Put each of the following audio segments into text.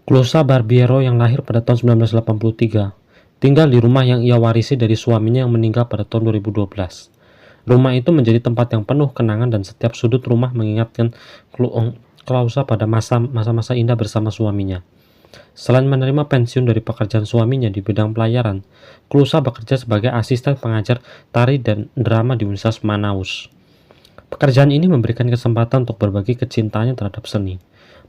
Closa Barbiero yang lahir pada tahun 1983 tinggal di rumah yang ia warisi dari suaminya yang meninggal pada tahun 2012. Rumah itu menjadi tempat yang penuh kenangan dan setiap sudut rumah mengingatkan Closa pada masa-masa indah bersama suaminya. Selain menerima pensiun dari pekerjaan suaminya di bidang pelayaran, Closa bekerja sebagai asisten pengajar tari dan drama di Universitas Manaus. Pekerjaan ini memberikan kesempatan untuk berbagi kecintaannya terhadap seni.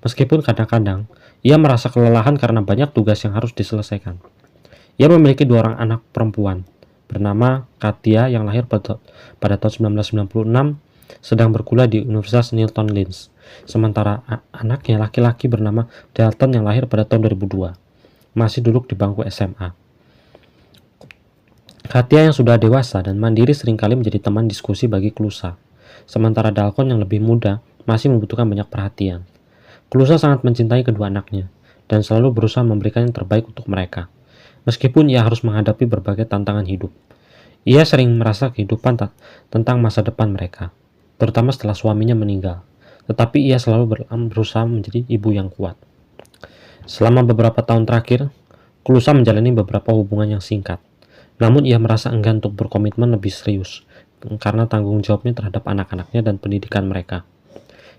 Meskipun kadang-kadang ia merasa kelelahan karena banyak tugas yang harus diselesaikan. Ia memiliki dua orang anak perempuan, bernama Katia yang lahir pada tahun 1996, sedang berkuliah di Universitas Newton Linz. Sementara anaknya laki-laki bernama Dalton yang lahir pada tahun 2002, masih duduk di bangku SMA. Katia yang sudah dewasa dan mandiri seringkali menjadi teman diskusi bagi Closa. Sementara Dalton yang lebih muda masih membutuhkan banyak perhatian. Closa sangat mencintai kedua anaknya dan selalu berusaha memberikan yang terbaik untuk mereka. Meskipun ia harus menghadapi berbagai tantangan hidup, ia sering merasa kehidupan tentang masa depan mereka, terutama setelah suaminya meninggal. Tetapi ia selalu berusaha menjadi ibu yang kuat. Selama beberapa tahun terakhir, Closa menjalani beberapa hubungan yang singkat. Namun ia merasa enggan untuk berkomitmen lebih serius karena tanggung jawabnya terhadap anak-anaknya dan pendidikan mereka.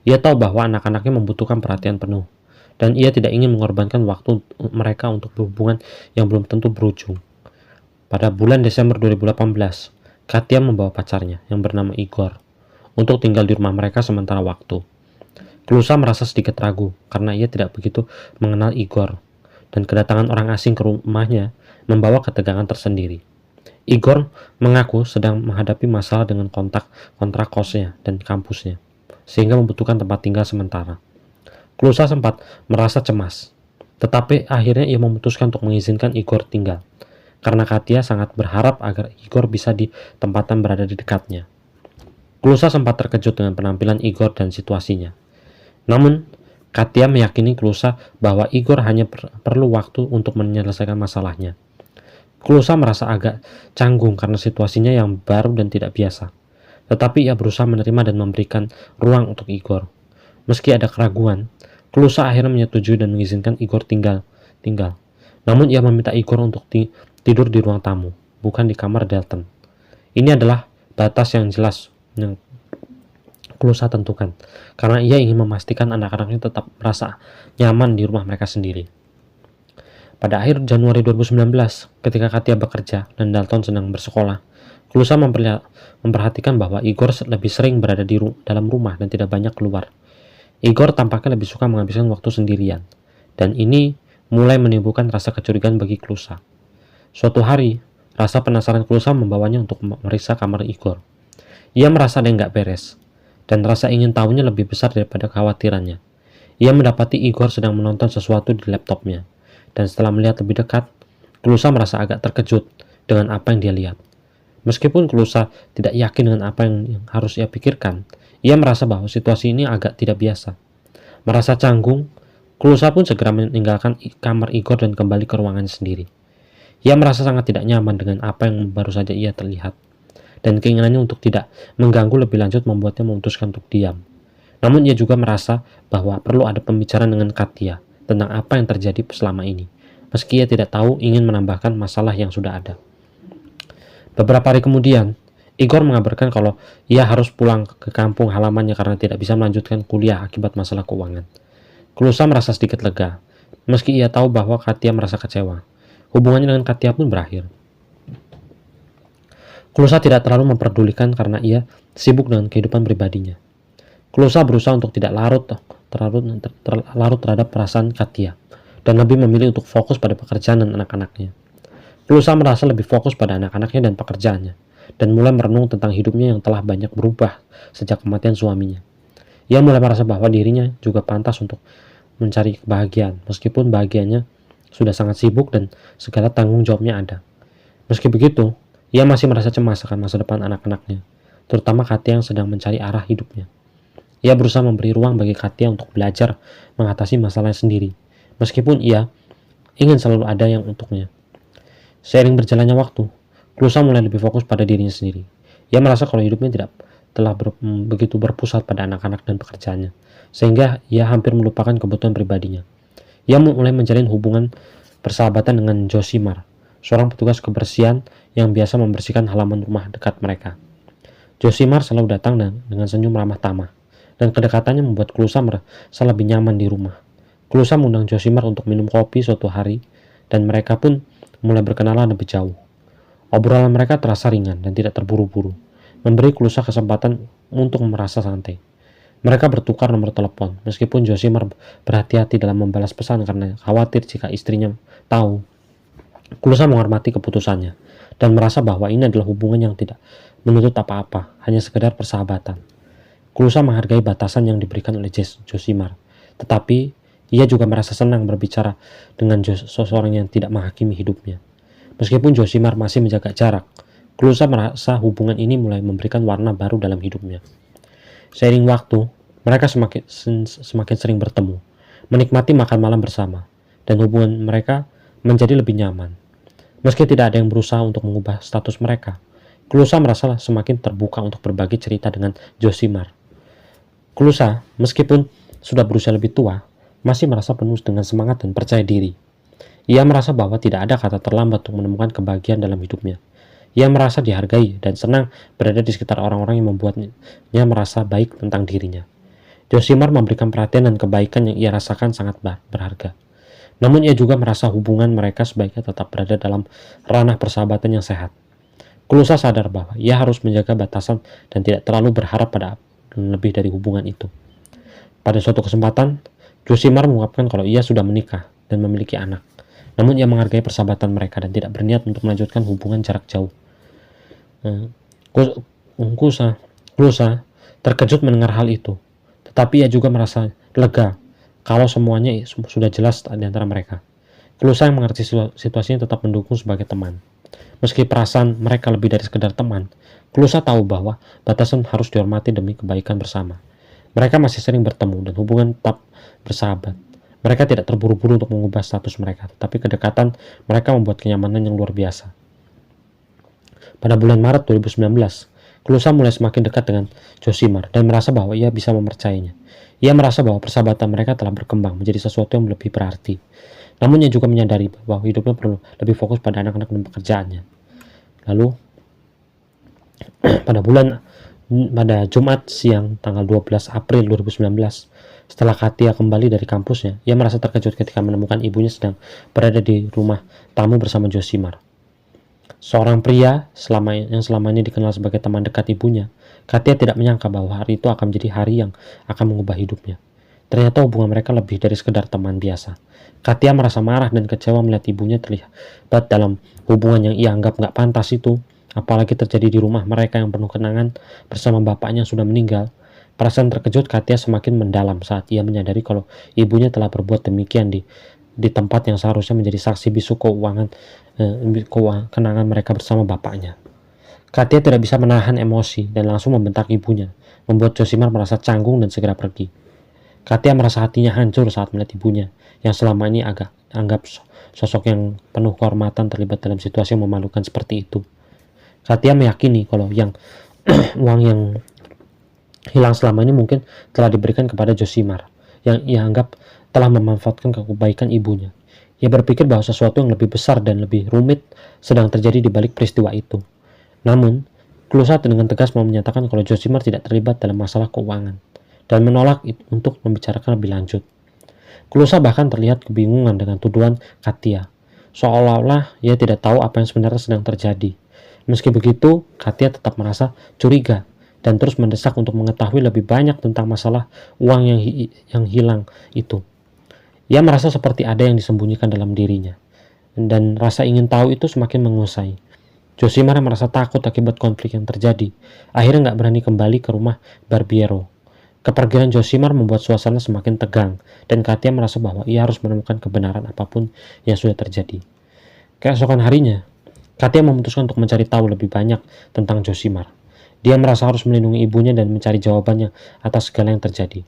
Ia tahu bahwa anak-anaknya membutuhkan perhatian penuh, dan ia tidak ingin mengorbankan waktu mereka untuk berhubungan yang belum tentu berujung. Pada bulan Desember 2018, Katia membawa pacarnya yang bernama Igor untuk tinggal di rumah mereka sementara waktu. Closa merasa sedikit ragu karena ia tidak begitu mengenal Igor, dan kedatangan orang asing ke rumahnya membawa ketegangan tersendiri. Igor mengaku sedang menghadapi masalah dengan kontrak kosnya dan kampusnya, sehingga membutuhkan tempat tinggal sementara. Closa sempat merasa cemas, tetapi akhirnya ia memutuskan untuk mengizinkan Igor tinggal, karena Katia sangat berharap agar Igor bisa ditempatkan berada di dekatnya. Closa sempat terkejut dengan penampilan Igor dan situasinya. Namun, Katia meyakini Closa bahwa Igor hanya perlu waktu untuk menyelesaikan masalahnya. Closa merasa agak canggung karena situasinya yang baru dan tidak biasa, tetapi ia berusaha menerima dan memberikan ruang untuk Igor. Meski ada keraguan, Closa akhirnya menyetujui dan mengizinkan Igor tinggal. Namun ia meminta Igor untuk tidur di ruang tamu, bukan di kamar Dalton. Ini adalah batas yang jelas yang Closa tentukan, karena ia ingin memastikan anak-anaknya tetap merasa nyaman di rumah mereka sendiri. Pada akhir Januari 2019, ketika Katia bekerja dan Dalton sedang bersekolah, Closa memperhatikan bahwa Igor lebih sering berada di dalam rumah dan tidak banyak keluar. Igor tampaknya lebih suka menghabiskan waktu sendirian, dan ini mulai menimbulkan rasa kecurigaan bagi Closa. Suatu hari, rasa penasaran Closa membawanya untuk memeriksa kamar Igor. Ia merasa ada yang nggak beres, dan rasa ingin tahunya lebih besar daripada kekhawatirannya. Ia mendapati Igor sedang menonton sesuatu di laptopnya, dan setelah melihat lebih dekat, Closa merasa agak terkejut dengan apa yang dia lihat. Meskipun Closa tidak yakin dengan apa yang harus ia pikirkan, ia merasa bahwa situasi ini agak tidak biasa. Merasa canggung, Closa pun segera meninggalkan kamar Igor dan kembali ke ruangannya sendiri. Ia merasa sangat tidak nyaman dengan apa yang baru saja ia terlihat, dan keinginannya untuk tidak mengganggu lebih lanjut membuatnya memutuskan untuk diam. Namun ia juga merasa bahwa perlu ada pembicaraan dengan Katia tentang apa yang terjadi selama ini, meski ia tidak tahu ingin menambahkan masalah yang sudah ada. Beberapa hari kemudian, Igor mengabarkan kalau ia harus pulang ke kampung halamannya karena tidak bisa melanjutkan kuliah akibat masalah keuangan. Closa merasa sedikit lega, meski ia tahu bahwa Katia merasa kecewa. Hubungannya dengan Katia pun berakhir. Closa tidak terlalu memperdulikan karena ia sibuk dengan kehidupan pribadinya. Closa berusaha untuk tidak larut terhadap perasaan Katia, dan lebih memilih untuk fokus pada pekerjaan dan anak-anaknya. Closa merasa lebih fokus pada anak-anaknya dan pekerjaannya, dan mulai merenung tentang hidupnya yang telah banyak berubah sejak kematian suaminya. Ia mulai merasa bahwa dirinya juga pantas untuk mencari kebahagiaan, meskipun bahagianya sudah sangat sibuk dan segala tanggung jawabnya ada. Meski begitu, ia masih merasa cemas akan masa depan anak-anaknya, terutama Katia yang sedang mencari arah hidupnya. Ia berusaha memberi ruang bagi Katia untuk belajar mengatasi masalahnya sendiri, meskipun ia ingin selalu ada yang untuknya. Seiring berjalannya waktu, Closa mulai lebih fokus pada dirinya sendiri. Ia merasa kalau hidupnya telah begitu berpusat pada anak-anak dan pekerjaannya, sehingga ia hampir melupakan kebutuhan pribadinya. Ia mulai menjalin hubungan persahabatan dengan Josimar, seorang petugas kebersihan yang biasa membersihkan halaman rumah dekat mereka. Josimar selalu datang dengan senyum ramah tamah, dan kedekatannya membuat Klusa merasa lebih nyaman di rumah. Klusa mengundang Josimar untuk minum kopi suatu hari, dan mereka pun mulai berkenalan lebih jauh. Obrolan mereka terasa ringan dan tidak terburu-buru, memberi Klusa kesempatan untuk merasa santai. Mereka bertukar nomor telepon, meskipun Josimar berhati-hati dalam membalas pesan karena khawatir jika istrinya tahu. Klusa menghormati keputusannya, dan merasa bahwa ini adalah hubungan yang tidak menuntut apa-apa, hanya sekedar persahabatan. Klusa menghargai batasan yang diberikan oleh Josimar, tetapi ia juga merasa senang berbicara dengan seseorang yang tidak menghakimi hidupnya. Meskipun Josimar masih menjaga jarak, Klusa merasa hubungan ini mulai memberikan warna baru dalam hidupnya. Seiring waktu, mereka semakin sering bertemu, menikmati makan malam bersama, dan hubungan mereka menjadi lebih nyaman. Meski tidak ada yang berusaha untuk mengubah status mereka, Klusa merasa semakin terbuka untuk berbagi cerita dengan Josimar. Klusa, meskipun sudah berusia lebih tua, masih merasa penuh dengan semangat dan percaya diri. Ia merasa bahwa tidak ada kata terlambat untuk menemukan kebahagiaan dalam hidupnya. Ia merasa dihargai dan senang berada di sekitar orang-orang yang membuatnya merasa baik tentang dirinya. Josimar memberikan perhatian dan kebaikan yang ia rasakan sangat berharga. Namun ia juga merasa hubungan mereka sebaiknya tetap berada dalam ranah persahabatan yang sehat. Klusa sadar bahwa ia harus menjaga batasan dan tidak terlalu berharap pada lebih dari hubungan itu. Pada suatu kesempatan, Josimar mengungkapkan kalau ia sudah menikah dan memiliki anak. Namun ia menghargai persahabatan mereka dan tidak berniat untuk melanjutkan hubungan jarak jauh. Klusa terkejut mendengar hal itu, tetapi ia juga merasa lega kalau semuanya sudah jelas di antara mereka. Klusa yang mengerti situasinya tetap mendukung sebagai teman. Meski perasaan mereka lebih dari sekedar teman, Klusa tahu bahwa batasan harus dihormati demi kebaikan bersama. Mereka masih sering bertemu dan hubungan tetap bersahabat. Mereka tidak terburu-buru untuk mengubah status mereka, tetapi kedekatan mereka membuat kenyamanan yang luar biasa. Pada bulan Maret 2019, Klusa mulai semakin dekat dengan Josimar dan merasa bahwa ia bisa mempercayainya. Ia merasa bahwa persahabatan mereka telah berkembang menjadi sesuatu yang lebih berarti. Namun ia juga menyadari bahwa hidupnya perlu lebih fokus pada anak-anak dan pekerjaannya. Lalu, pada Jumat siang tanggal 12 April 2019, setelah Katia kembali dari kampusnya, ia merasa terkejut ketika menemukan ibunya sedang berada di rumah tamu bersama Josimar. Seorang pria yang selama ini dikenal sebagai teman dekat ibunya, Katia tidak menyangka bahwa hari itu akan menjadi hari yang akan mengubah hidupnya. Ternyata hubungan mereka lebih dari sekedar teman biasa. Katia merasa marah dan kecewa melihat ibunya terlibat dalam hubungan yang ia anggap gak pantas itu, apalagi terjadi di rumah mereka yang penuh kenangan bersama bapaknya yang sudah meninggal. Perasaan terkejut Katia semakin mendalam saat ia menyadari kalau ibunya telah berbuat demikian di tempat yang seharusnya menjadi saksi bisu kenangan mereka bersama bapaknya. Katia tidak bisa menahan emosi dan langsung membentak ibunya, membuat Josimar merasa canggung dan segera pergi. Katia merasa hatinya hancur saat melihat ibunya, yang selama ini anggap sosok yang penuh kehormatan terlibat dalam situasi yang memalukan seperti itu. Katia meyakini kalau uang yang hilang selama ini mungkin telah diberikan kepada Josimar, yang ia anggap telah memanfaatkan kebaikan ibunya. Ia berpikir bahwa sesuatu yang lebih besar dan lebih rumit sedang terjadi di balik peristiwa itu. Namun, Klusa dengan tegas menyatakan kalau Josimar tidak terlibat dalam masalah keuangan dan menolak untuk membicarakan lebih lanjut. Klusa bahkan terlihat kebingungan dengan tuduhan Katia, seolah-olah ia tidak tahu apa yang sebenarnya sedang terjadi. Meski begitu, Katia tetap merasa curiga dan terus mendesak untuk mengetahui lebih banyak tentang masalah uang yang hilang itu. Ia merasa seperti ada yang disembunyikan dalam dirinya, dan rasa ingin tahu itu semakin mengusai. Josimar merasa takut akibat konflik yang terjadi, akhirnya nggak berani kembali ke rumah Barbiero. Kepergian Josimar membuat suasana semakin tegang, dan Katia merasa bahwa ia harus menemukan kebenaran apapun yang sudah terjadi. Keesokan harinya, Katia memutuskan untuk mencari tahu lebih banyak tentang Josimar. Dia merasa harus melindungi ibunya dan mencari jawabannya atas segala yang terjadi.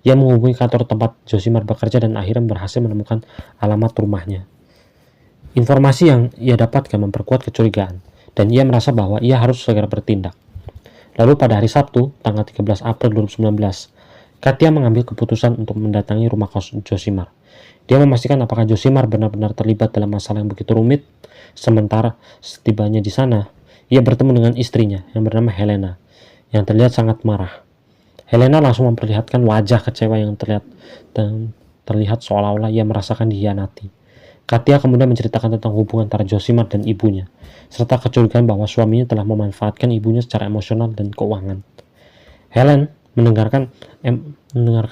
Ia menghubungi kantor tempat Josimar bekerja dan akhirnya berhasil menemukan alamat rumahnya. Informasi yang ia dapatkan memperkuat kecurigaan, dan ia merasa bahwa ia harus segera bertindak. Lalu pada hari Sabtu, tanggal 13 April 2019, Katia mengambil keputusan untuk mendatangi rumah kos Josimar. Dia memastikan apakah Josimar benar-benar terlibat dalam masalah yang begitu rumit. Sementara setibanya di sana, ia bertemu dengan istrinya yang bernama Helena, yang terlihat sangat marah. Helena langsung memperlihatkan wajah kecewa yang terlihat seolah-olah ia merasakan dihianati. Katia kemudian menceritakan tentang hubungan antara Josimar dan ibunya, serta kecurigaan bahwa suaminya telah memanfaatkan ibunya secara emosional dan keuangan. Helen mendengarkan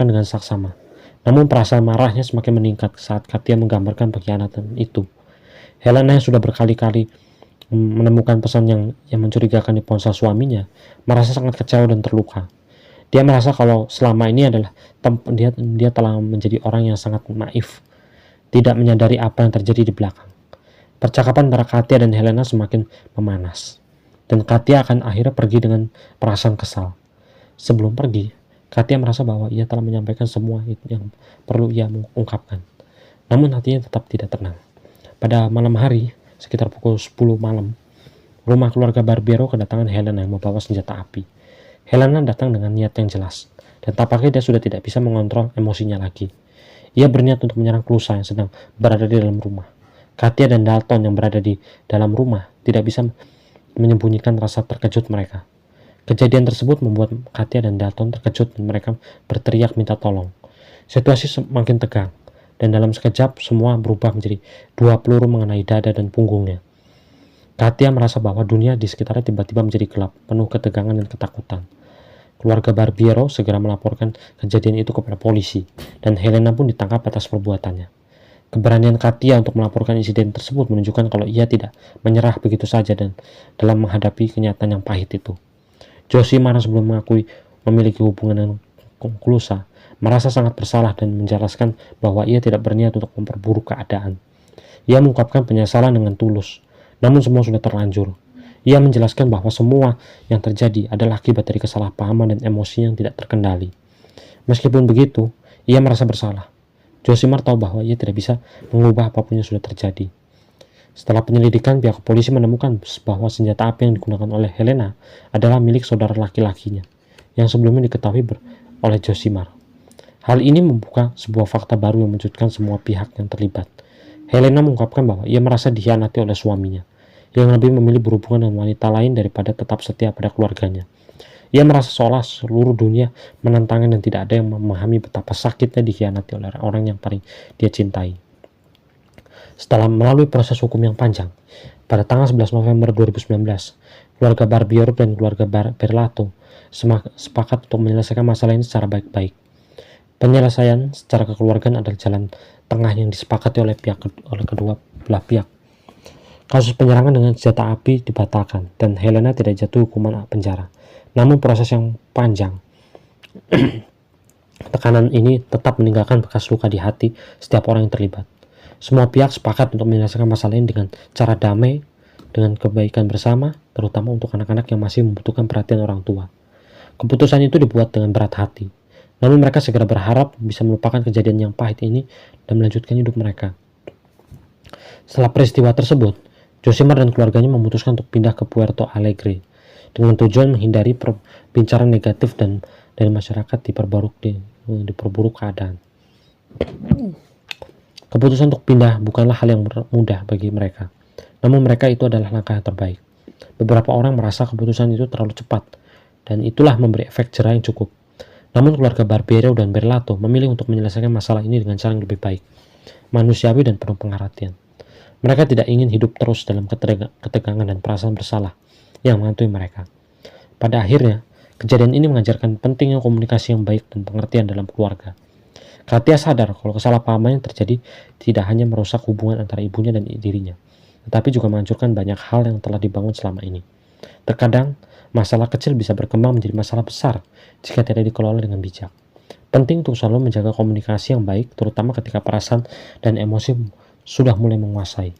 dengan saksama. Namun perasaan marahnya semakin meningkat saat Katia menggambarkan pengkhianatan itu. Helena yang sudah berkali-kali menemukan pesan yang mencurigakan di ponsel suaminya, merasa sangat kecewa dan terluka. Dia merasa kalau selama ini adalah dia telah menjadi orang yang sangat naif, tidak menyadari apa yang terjadi di belakang. Percakapan antara Katia dan Helena semakin memanas, dan Katia akan akhirnya pergi dengan perasaan kesal. Sebelum pergi, Katia merasa bahwa ia telah menyampaikan semua yang perlu ia ungkapkan. Namun hatinya tetap tidak tenang. Pada malam hari, sekitar pukul 10 malam, rumah keluarga Barbiero kedatangan Helena yang membawa senjata api. Helena datang dengan niat yang jelas, dan tampaknya dia sudah tidak bisa mengontrol emosinya lagi. Ia berniat untuk menyerang Clusa yang sedang berada di dalam rumah. Katia dan Dalton yang berada di dalam rumah tidak bisa menyembunyikan rasa terkejut mereka. Kejadian tersebut membuat Katia dan Dalton terkejut dan mereka berteriak minta tolong. Situasi semakin tegang, dan dalam sekejap semua berubah menjadi 2 peluru mengenai dada dan punggungnya. Katia merasa bahwa dunia di sekitarnya tiba-tiba menjadi gelap, penuh ketegangan dan ketakutan. Keluarga Barbiero segera melaporkan kejadian itu kepada polisi, dan Helena pun ditangkap atas perbuatannya. Keberanian Katia untuk melaporkan insiden tersebut menunjukkan kalau ia tidak menyerah begitu saja dan dalam menghadapi kenyataan yang pahit itu. Josimar sebelum mengakui memiliki hubungan dengan Clusa merasa sangat bersalah dan menjelaskan bahwa ia tidak berniat untuk memperburuk keadaan. Ia mengungkapkan penyesalan dengan tulus, namun semua sudah terlanjur. Ia menjelaskan bahwa semua yang terjadi adalah akibat dari kesalahpahaman dan emosi yang tidak terkendali. Meskipun begitu, ia merasa bersalah. Josimar tahu bahwa ia tidak bisa mengubah apapun yang sudah terjadi. Setelah penyelidikan, pihak polisi menemukan bahwa senjata api yang digunakan oleh Helena adalah milik saudara laki-lakinya, yang sebelumnya diketahui oleh Josimar. Hal ini membuka sebuah fakta baru yang mengejutkan semua pihak yang terlibat. Helena mengungkapkan bahwa ia merasa dikhianati oleh suaminya, yang lebih memilih berhubungan dengan wanita lain daripada tetap setia pada keluarganya. Ia merasa seolah seluruh dunia menentangnya dan tidak ada yang memahami betapa sakitnya dikhianati oleh orang yang paling dia cintai. Setelah melalui proses hukum yang panjang, pada tanggal 11 November 2019, keluarga Barbiero dan keluarga Berlato sepakat untuk menyelesaikan masalah ini secara baik-baik. Penyelesaian secara kekeluargaan adalah jalan tengah yang disepakati oleh kedua belah pihak. Kasus penyerangan dengan senjata api dibatalkan dan Helena tidak jatuh hukuman penjara. Namun proses yang panjang, tekanan ini tetap meninggalkan bekas luka di hati setiap orang yang terlibat. Semua pihak sepakat untuk menyelesaikan masalah ini dengan cara damai, dengan kebaikan bersama, terutama untuk anak-anak yang masih membutuhkan perhatian orang tua. Keputusan itu dibuat dengan berat hati, namun mereka segera berharap bisa melupakan kejadian yang pahit ini dan melanjutkan hidup mereka. Setelah peristiwa tersebut, Josimar dan keluarganya memutuskan untuk pindah ke Puerto Alegre dengan tujuan menghindari perbincangan negatif dan dari masyarakat diperburuk keadaan. Keputusan untuk pindah bukanlah hal yang mudah bagi mereka, namun mereka itu adalah langkah yang terbaik. Beberapa orang merasa keputusan itu terlalu cepat, dan itulah memberi efek jerah yang cukup. Namun keluarga Barbiero dan Berlato memilih untuk menyelesaikan masalah ini dengan cara yang lebih baik, manusiawi dan penuh pengertian. Mereka tidak ingin hidup terus dalam ketegangan dan perasaan bersalah yang menghantui mereka. Pada akhirnya, kejadian ini mengajarkan pentingnya komunikasi yang baik dan pengertian dalam keluarga. Katia sadar kalau kesalahpahaman yang terjadi tidak hanya merusak hubungan antara ibunya dan dirinya, tetapi juga menghancurkan banyak hal yang telah dibangun selama ini. Terkadang, masalah kecil bisa berkembang menjadi masalah besar jika tidak dikelola dengan bijak. Penting untuk selalu menjaga komunikasi yang baik, terutama ketika perasaan dan emosi sudah mulai menguasai.